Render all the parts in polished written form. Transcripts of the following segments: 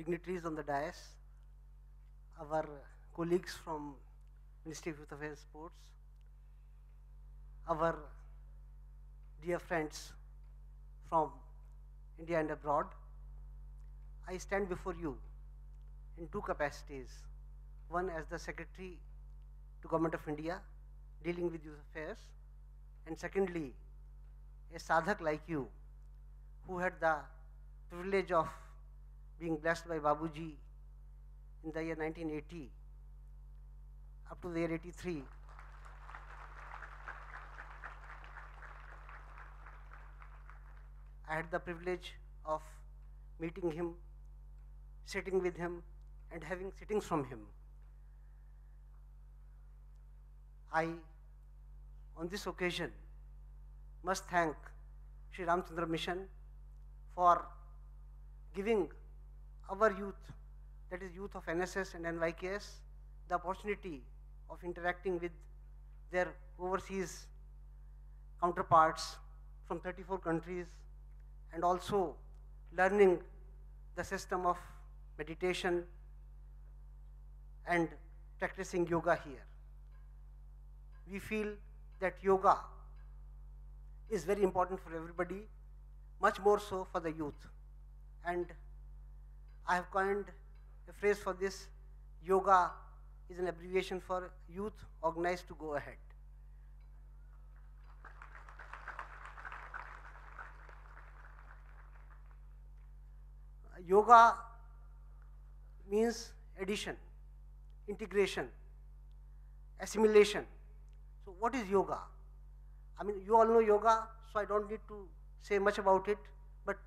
dignitaries on the dais, our colleagues from Ministry of Youth Affairs and Sports, our dear friends from India and abroad. I stand before you in two capacities. One as the Secretary to Government of India, dealing with youth affairs, and secondly, a sadhak like you, who had the privilege of being blessed by Babuji in the year 1980 up to the year 83. I had the privilege of meeting him, sitting with him, and having sittings from him. I, on this occasion, must thank Shri Chandra Mission for giving our youth, that is youth of NSS and NYKS, the opportunity of interacting with their overseas counterparts from 34 countries, and also learning the system of meditation and practicing yoga here. We feel that yoga is very important for everybody, much more so for the youth. And I have coined a phrase for this: yoga is an abbreviation for youth organized to go ahead. Yoga means addition, integration, assimilation. So what is yoga? I mean, you all know yoga, so I don't need to say much about it, but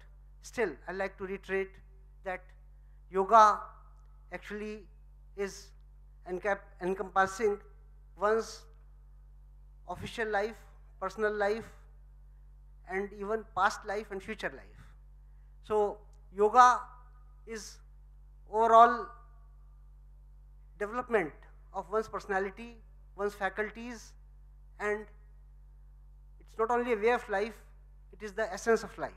still, I like to reiterate that yoga actually is encompassing one's official life, personal life, and even past life and future life. So yoga is overall development of one's personality, one's faculties, and it's not only a way of life, it is the essence of life.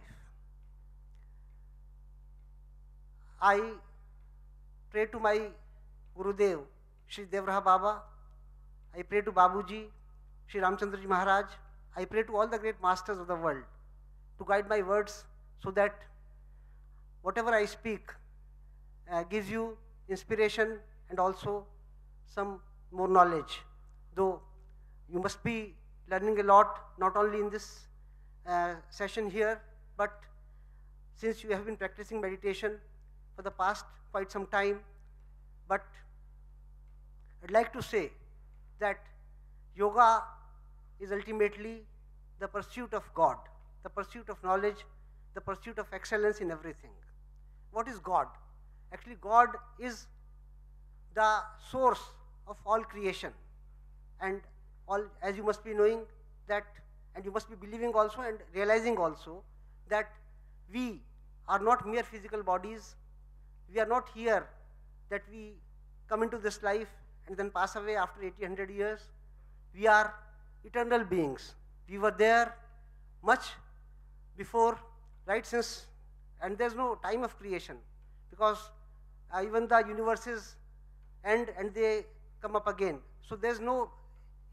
I pray to my Gurudev, Shri Devraha Baba. I pray to Babuji, Shri Ramchandra Ji Maharaj. I pray to all the great masters of the world to guide my words so that whatever I speak gives you inspiration and also some more knowledge. Though you must be learning a lot, not only in this session here, but since you have been practicing meditation for the past quite some time. But I'd like to say that yoga is ultimately the pursuit of God, the pursuit of knowledge, the pursuit of excellence in everything. What is God? Actually, God is the source of all creation. And all, as you must be knowing that, and you must be believing also and realizing also that we are not mere physical bodies. We are not here that we come into this life and then pass away after 800 years. We are eternal beings. We were there much before, right since, and there's no time of creation, because even the universes end and they come up again. So there's no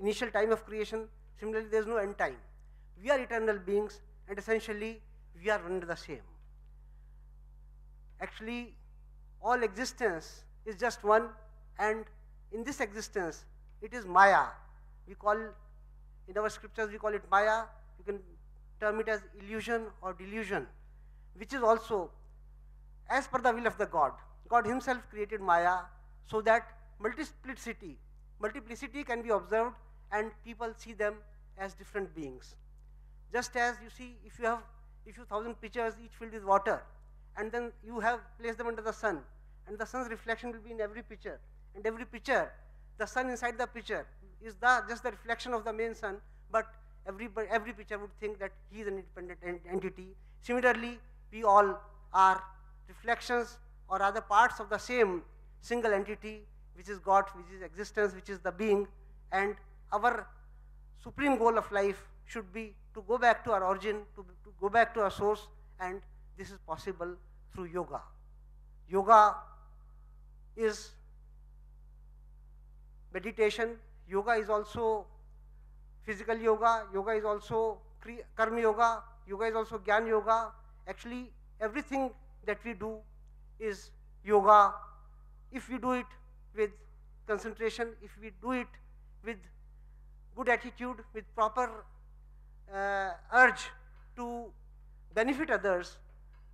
initial time of creation. Similarly, there's no end time. We are eternal beings, and essentially, we are one and the same. Actually, all existence is just one, and in this existence, it is Maya. We call, in our scriptures, we call it Maya. You can term it as illusion or delusion, which is also as per the will of the God. God himself created Maya so that multiplicity can be observed and people see them as different beings. Just as you see, if you have 1,000 pitchers, each filled with water, and then you have placed them under the sun, and the sun's reflection will be in every pitcher, and every pitcher, the sun inside the pitcher is just the reflection of the main sun, but every pitcher would think that he is an independent entity. Similarly, we all are reflections or other parts of the same single entity, which is God, which is existence, which is the being, and our supreme goal of life should be to go back to our origin, to go back to our source, and this is possible through yoga. yoga is meditation, yoga is also physical yoga, yoga is also karma yoga, yoga is also jnana yoga. Actually, everything that we do is yoga if we do it with concentration, if we do it with good attitude, with proper urge to benefit others.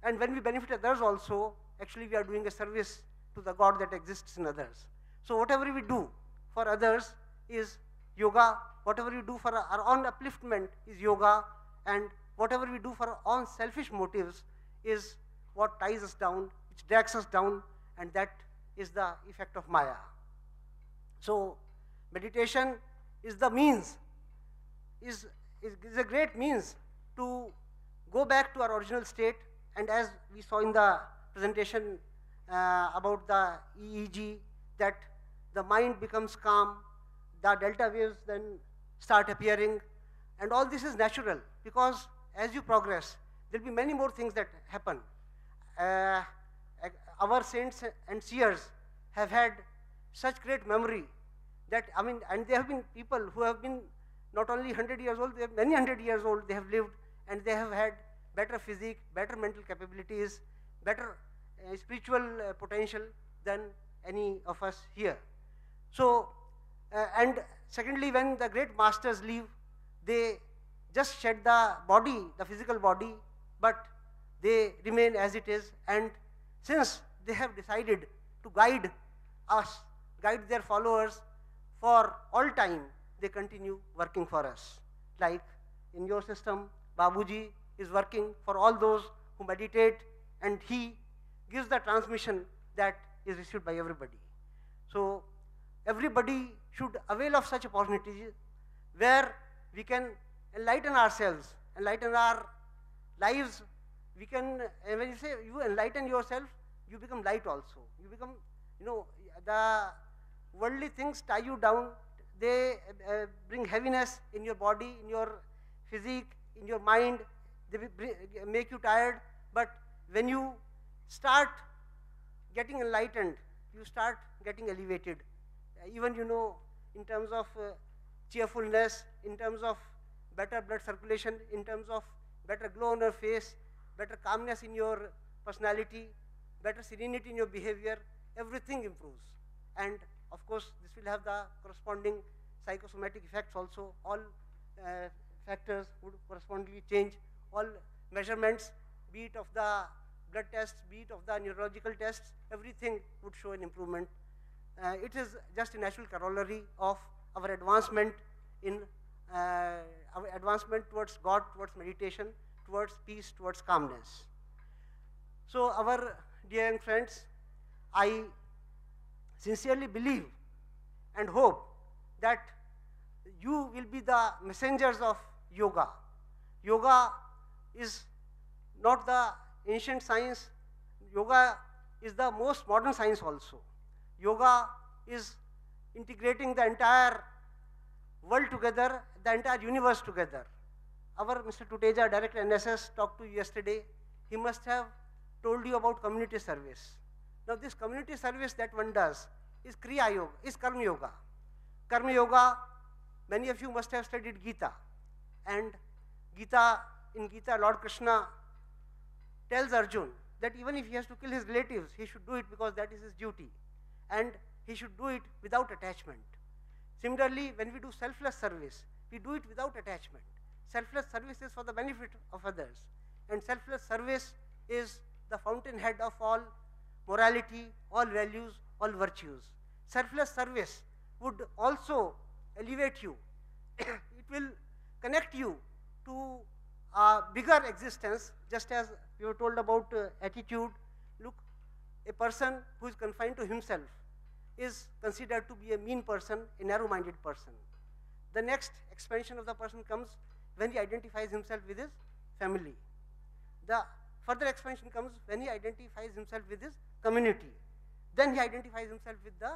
And when we benefit others also, actually we are doing a service to the God that exists in others. So whatever we do for others is yoga, whatever we do for our own upliftment is yoga, and whatever we do for our own selfish motives is what ties us down, which drags us down, and that is the effect of Maya. So meditation is the means, is a great means to go back to our original state. And as we saw in the presentation about the EEG, that the mind becomes calm, the delta waves then start appearing, and all this is natural, because as you progress, there will be many more things that happen. Our saints and seers have had such great memory that, and there have been people who have been not only 100 years old, they have many 100 years old, they have lived, and they have had better physique, better mental capabilities, better spiritual potential than any of us here. So, and secondly, when the great masters leave, they just shed the body, the physical body, but they remain as it is. And since they have decided to guide us, guide their followers for all time, they continue working for us. Like in your system, Babuji is working for all those who meditate, and he gives the transmission that is received by everybody. So everybody should avail of such opportunities where we can enlighten ourselves, enlighten our lives. We can, when you say you enlighten yourself, you become light also. You become, the worldly things tie you down. They bring heaviness in your body, in your physique, in your mind. They make you tired. But when you start getting enlightened, you start getting elevated. Even, in terms of cheerfulness, in terms of better blood circulation, in terms of better glow on your face, better calmness in your personality, better serenity in your behavior, everything improves. And of course, this will have the corresponding psychosomatic effects also. All factors would correspondingly change. All measurements, be it of the blood tests, be it of the neurological tests, everything would show an improvement. It is just a natural corollary of our advancement in our advancement towards God, towards meditation, towards peace, towards calmness. So our dear young friends, I sincerely believe and hope that you will be the messengers of yoga. Yoga is not the ancient science. Yoga is the most modern science also. Yoga is integrating the entire world together, the entire universe together. Our Mr. Tuteja, Director NSS, talked to you yesterday. He must have told you about community service. Now this community service that one does is Kriya Yoga, is Karma Yoga. Karma Yoga, many of you must have studied Gita. And in Gita, Lord Krishna tells Arjun that even if he has to kill his relatives, he should do it because that is his duty. And he should do it without attachment. Similarly, when we do selfless service, we do it without attachment. Selfless service is for the benefit of others. And selfless service is the fountainhead of all morality, all values, all virtues. Selfless service would also elevate you. It will connect you to a bigger existence, just as we were told about attitude. Look, a person who is confined to himself is considered to be a mean person, a narrow-minded person. The next expansion of the person comes when he identifies himself with his family. The further expansion comes when he identifies himself with his community. Then he identifies himself with the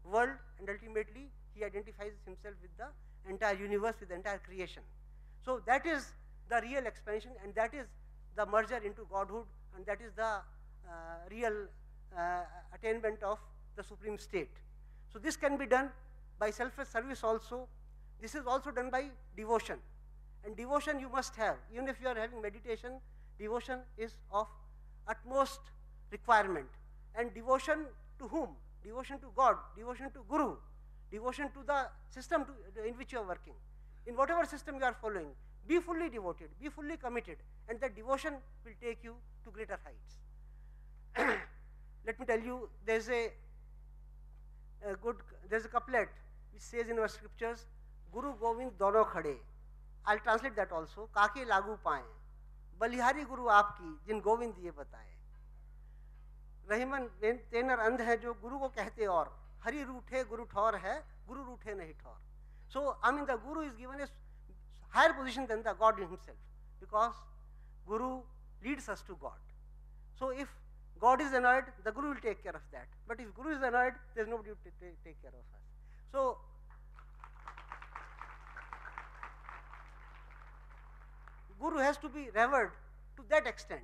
world, and ultimately he identifies himself with the entire universe, with the entire creation. So that is the real expansion, and that is the merger into Godhood, and that is the real attainment of the supreme state. So this can be done by selfless service also. This is also done by devotion. And devotion you must have. Even if you are having meditation, devotion is of utmost requirement. And devotion to whom? Devotion to God, devotion to Guru, devotion to the system in which you are working. In whatever system you are following, be fully devoted, be fully committed, and that devotion will take you to greater heights. Let me tell you, there's a couplet which says in our scriptures, Guru Govind dono khade. I'll translate that also. Kaake lagu paए, बलिहारी गुरु आपकी जिन गोविंद ये बताए. रहीमन तेनर अंध है जो गुरु को कहते और हरि रूठे गुरु ठौर है, गुरु रूठे नहीं ठौर. So I mean the Guru is given a higher position than the God himself, because Guru leads us to God. So if God is annoyed, the Guru will take care of that. But if Guru is annoyed, there is nobody to take care of us. So Guru has to be revered to that extent.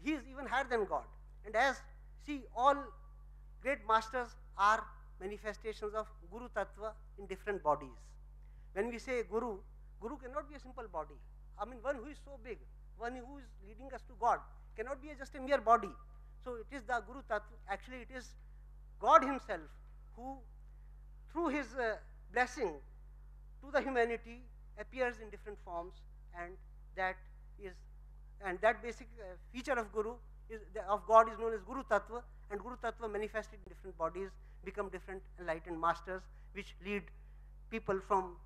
He is even higher than God. And as, see, all great masters are manifestations of Guru Tattva in different bodies. When we say Guru, Guru cannot be a simple body. I mean, one who is so big, one who is leading us to God, cannot be just a mere body. So it is the Guru Tattva. Actually, it is God himself who, through his blessing to the humanity, appears in different forms, and that basic feature of God is known as Guru Tattva, and Guru Tattva manifested in different bodies become different enlightened masters, which lead people from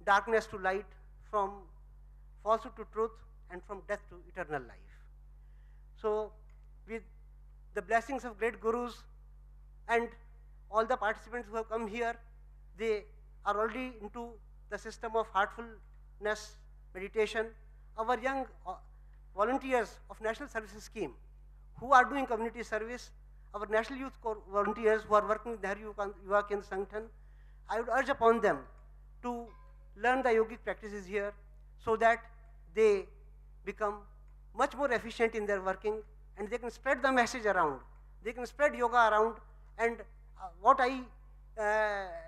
darkness to light, from falsehood to truth, and from death to eternal life. So with the blessings of great gurus and all the participants who have come here, they are already into the system of heartfulness meditation. Our young volunteers of National Services Scheme who are doing community service, our National Youth volunteers who are working with Nehru Yuva Kendra Sangathan, I would urge upon them to learn the yogic practices here so that they become much more efficient in their working, and they can spread the message around. They can spread yoga around, and what I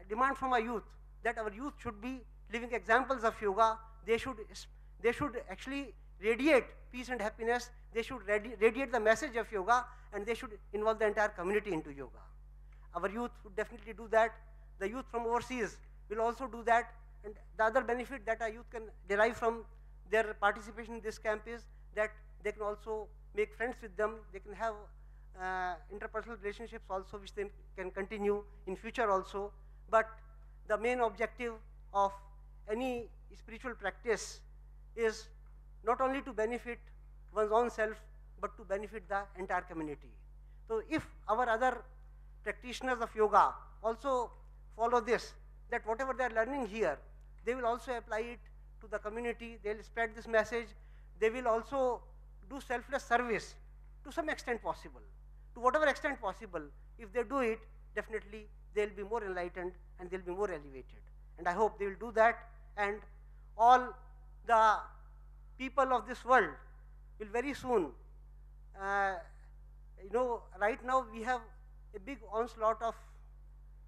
demand from our youth, that our youth should be living examples of yoga. They should actually radiate peace and happiness. They should radiate the message of yoga, and they should involve the entire community into yoga. Our youth would definitely do that. The youth from overseas will also do that. And the other benefit that our youth can derive from their participation in this camp is that they can also make friends with them. They can have interpersonal relationships also, which they can continue in future also. But the main objective of any spiritual practice is not only to benefit one's own self, but to benefit the entire community. So if our other practitioners of yoga also follow this, that whatever they are learning here, they will also apply it to the community, they will spread this message, they will also do selfless service to some extent possible. To whatever extent possible, if they do it, definitely they will be more enlightened and they will be more elevated. And I hope they will do that, and all the people of this world will very soon, right now we have a big onslaught of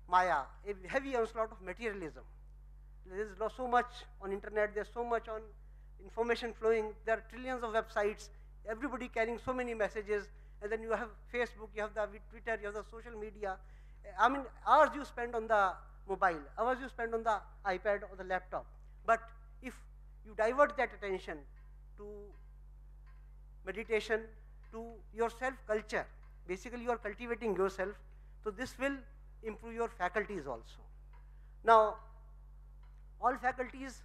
Maya, a heavy onslaught of materialism. There is so much on internet, there's so much on information flowing, there are trillions of websites, everybody carrying so many messages, and then you have Facebook, you have the Twitter, you have the social media. I mean, hours you spend on the mobile, hours you spend on the iPad or the laptop. But if you divert that attention to meditation, to your self-culture, basically you are cultivating yourself, so this will improve your faculties also. Now, all faculties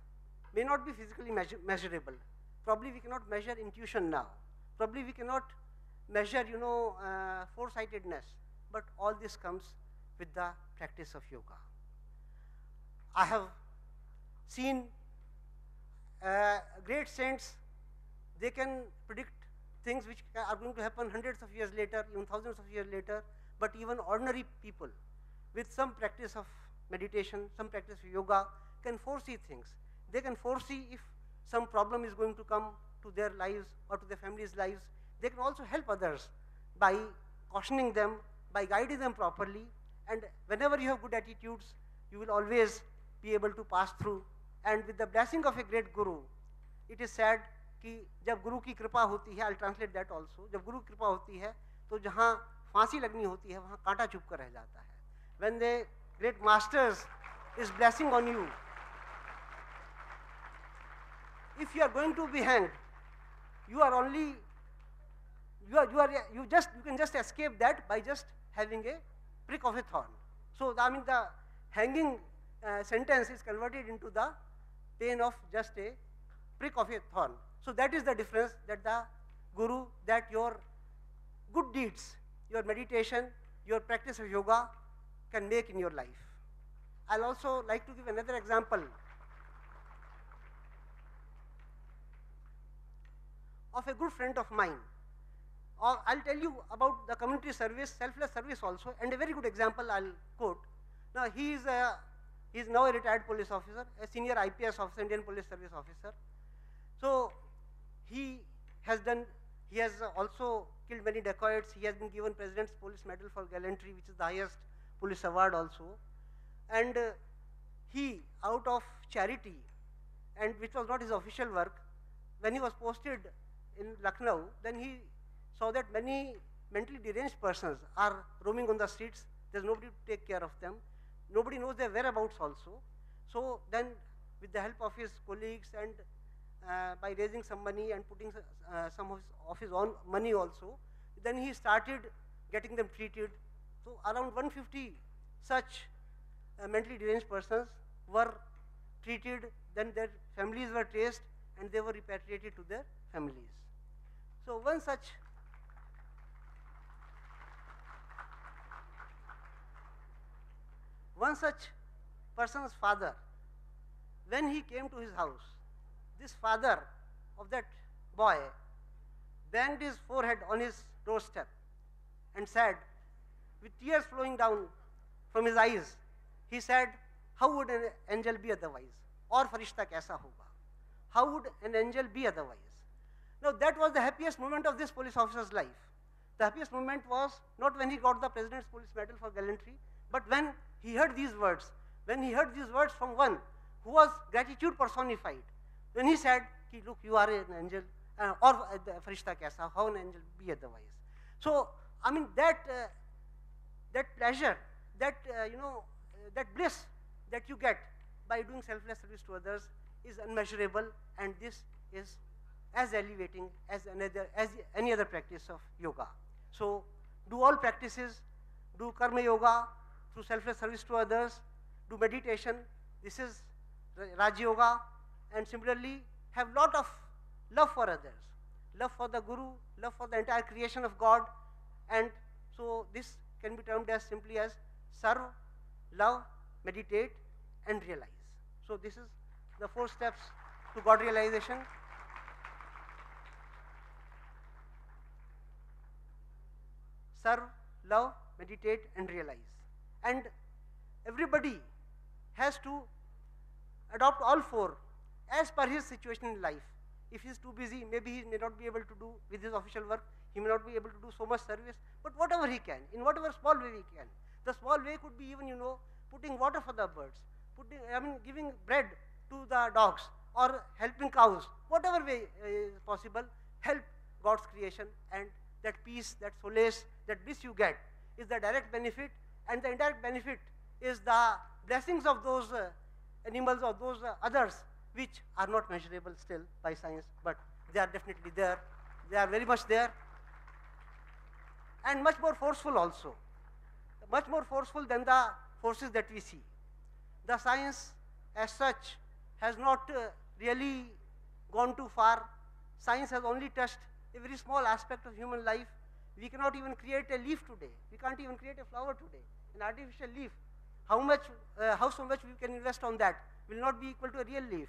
may not be physically measurable. Probably we cannot measure intuition now. Probably we cannot measure, foresightedness. But all this comes with the practice of yoga. I have seen great saints, they can predict things which are going to happen hundreds of years later, even thousands of years later, but even ordinary people with some practice of meditation, some practice of yoga, can foresee things. They can foresee if some problem is going to come to their lives or to their family's lives. They can also help others by cautioning them, by guiding them properly. And whenever you have good attitudes, you will always be able to pass through. And with the blessing of a great Guru, it is said कि जब गुरु की कृपा होती है, I'll translate that also, जब गुरु की कृपा होती है तो जहाँ फांसी लगनी होती है वहाँ कांटा चुभ कर रह जाता है. When the great masters is blessing on you, if you are going to be hanged, you are only you can just escape that by just having a prick of a thorn. So I mean the hanging sentence is converted into the pain of just a prick of a thorn. So that is the difference that the Guru, that your good deeds, your meditation, your practice of yoga can make in your life. I'll also like to give another example of a good friend of mine. I'll tell you about the community service, selfless service also, and a very good example I'll quote. Now he is now a retired police officer, a senior IPS officer, Indian Police Service officer. So he has also killed many dacoits. He has been given President's Police Medal for Gallantry, which is the highest police award also. And he, out of charity, and which was not his official work, when he was posted in Lucknow, then he saw that many mentally deranged persons are roaming on the streets. There's nobody to take care of them. Nobody knows their whereabouts also. So then, with the help of his colleagues and by raising some money and putting some of his own money also, then he started getting them treated. So around 150 such mentally deranged persons were treated, then their families were traced and they were repatriated to their families. So one such person's father, when he came to his house, this father of that boy banged his forehead on his doorstep and said, with tears flowing down from his eyes, he said, how would an angel be otherwise? Or farishta kaisa hoga? How would an angel be otherwise? Now that was the happiest moment of this police officer's life. The happiest moment was not when he got the President's Police Medal for Gallantry, but when he heard these words. When he heard these words from one who was gratitude personified. When he said, look, you are an angel, or farishta kaisa, how an angel be otherwise? So, I mean that pleasure, that that bliss that you get by doing selfless service to others is unmeasurable, and this is as elevating as any other practice of yoga. So, do all practices, do karma yoga through selfless service to others, do meditation. This is Raj Yoga, and similarly have lot of love for others, love for the Guru, love for the entire creation of God, and so this can be termed as simply as serve, love, meditate, and realize. So this is the 4 steps to God realization. Serve, love, meditate, and realize. And everybody has to adopt all 4 as per his situation in life. If he is too busy, maybe he may not be able to do with his official work, he may not be able to do so much service, but whatever he can, in whatever small way he can. The small way could be even, putting water for the birds, giving bread to the dogs, or helping cows, whatever way is possible, help God's creation, and that peace, that solace, that bliss you get is the direct benefit, and the indirect benefit is the blessings of those animals or those others which are not measurable still by science, but they are definitely there. They are very much there, and much more forceful also, much more forceful than the forces that we see. The science as such has not really gone too far. Science has only touched a very small aspect of human life. We cannot even create a leaf today. We can't even create a flower today, an artificial leaf. How so much we can invest on that will not be equal to a real leaf.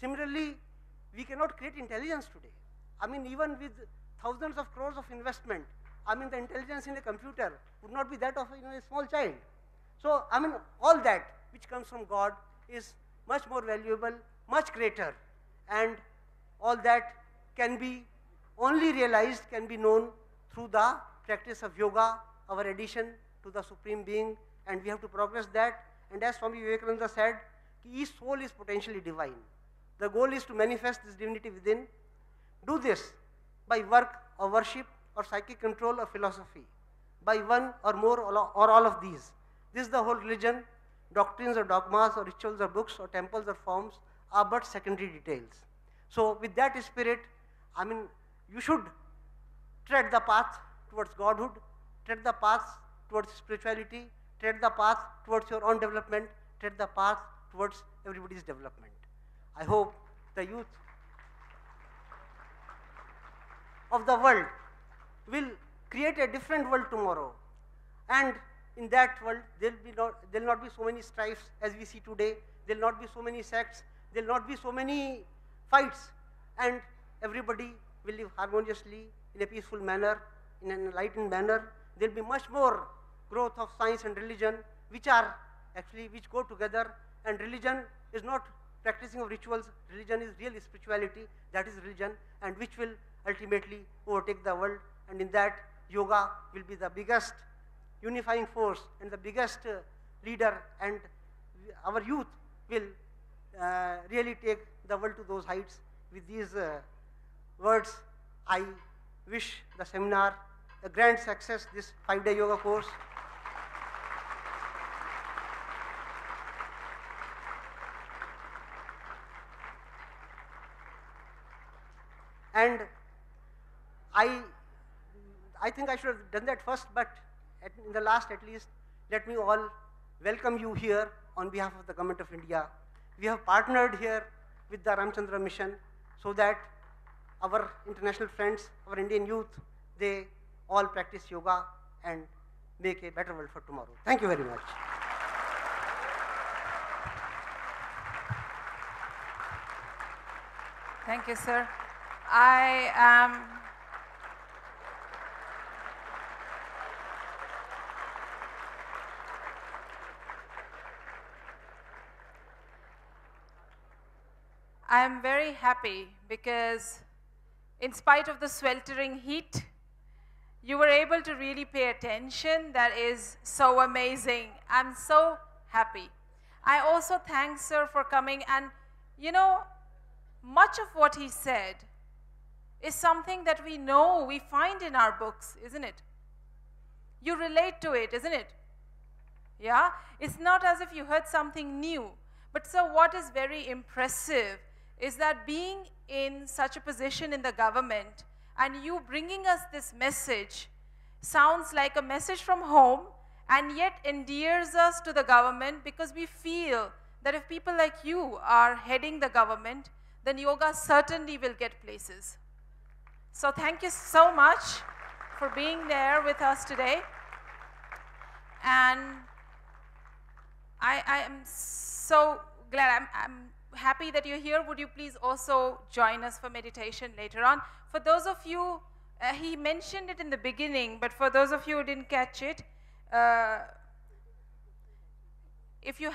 Similarly, we cannot create intelligence today. Even with thousands of crores of investment, the intelligence in a computer would not be that of a small child. So, all that which comes from God is much more valuable, much greater, and all that can be only realized, can be known through the practice of yoga, our addition to the Supreme Being, and we have to progress that. And as Swami Vivekananda said, each soul is potentially divine. The goal is to manifest this divinity within. Do this by work or worship or psychic control or philosophy, by one or more or all of these. This is the whole religion. Doctrines or dogmas or rituals or books or temples or forms are but secondary details. So with that spirit, I mean, you should tread the path towards Godhood, tread the path towards spirituality, tread the path towards your own development, tread the path towards everybody's development. I hope the youth of the world will create a different world tomorrow. And in that world, there will not be so many strifes as we see today. There will not be so many sects. There will not be so many fights. And everybody will live harmoniously in a peaceful manner, in an enlightened manner. There will be much more growth of science and religion, which go together. And religion is not practicing of rituals. Religion is real spirituality. That is religion, and which will ultimately overtake the world. And in that, yoga will be the biggest unifying force and the biggest leader, and our youth will really take the world to those heights. With these words, I wish the seminar a grand success, this 5-day yoga course. And I think I should have done that first, but in the last at least, let me all welcome you here on behalf of the Government of India. We have partnered here with the Ramchandra mission so that our international friends, our Indian youth, they all practice yoga and make a better world for tomorrow. Thank you very much. Thank you, sir. I am very happy because in spite of the sweltering heat, you were able to really pay attention. That is so amazing. I'm so happy. I also thank sir for coming, and you know, much of what he said is something that we know, we find in our books, isn't it? You relate to it, isn't it? Yeah? It's not as if you heard something new. But so what is very impressive is that being in such a position in the government and you bringing us this message sounds like a message from home and yet endears us to the government, because we feel that if people like you are heading the government, then yoga certainly will get places. So thank you so much for being there with us today. And I am so glad, I'm happy that you're here. Would you please also join us for meditation later on? For those of you, he mentioned it in the beginning, but for those of you who didn't catch it, if you